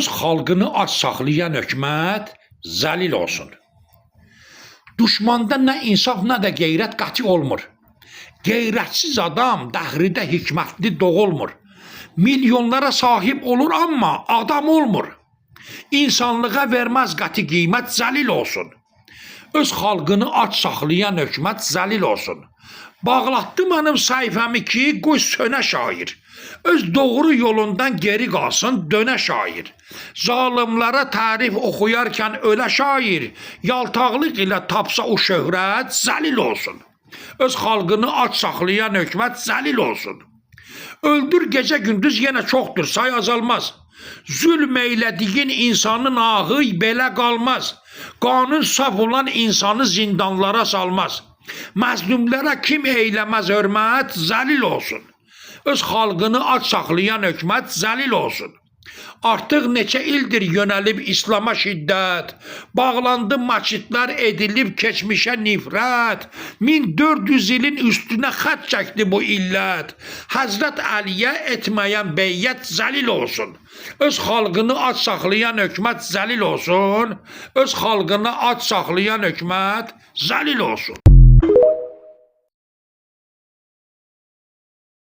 Öz xalqını ac saxlayan hökumət zəlil olsun. Düşmanda nə insaf, nə də qeyrət qəti olmur. Qeyrətsiz adam dəxridə hikmətli doğulmur. Milyonlara sahib olur amma adam olmur. İnsanlığa verməz qəti qiymət zəlil olsun. Öz xalqını ac saxlayan hökumət zəlil olsun. Bağlatdı mənim səhifəmi ki, qoy sönə şair. Öz doğru yolundan geri qalsın, dönə şair. Zalimlərə tərif oxuyarkən ölə şair, yaltaqlıq ilə tapsa o şöhrət zəlil olsun. Öz xalqını ac saxlayan hökumət zəlil olsun. Öldür gecə gündüz yenə çoxdur, say azalmaz. Zülm eylədiyin insanın ahı belə qalmaz. Qanun saf olan insanı zindanlara salmaz. Məzlumlara kim eyləməz hörmət zəlil olsun. Öz xalqını ac saxlayan hökumət zəlil olsun. Artıq neçə ildir yönəlib İslama şiddət, bağlandı maçitlər edilib keçmişə nifrət, 1400 ilin üstünə xət çəkdi bu illət, Həzrət Əliyə etməyən beyyət zəlil olsun. Öz xalqını ac saxlayan hökumət zəlil olsun, öz xalqını ac saxlayan hökumət zəlil olsun.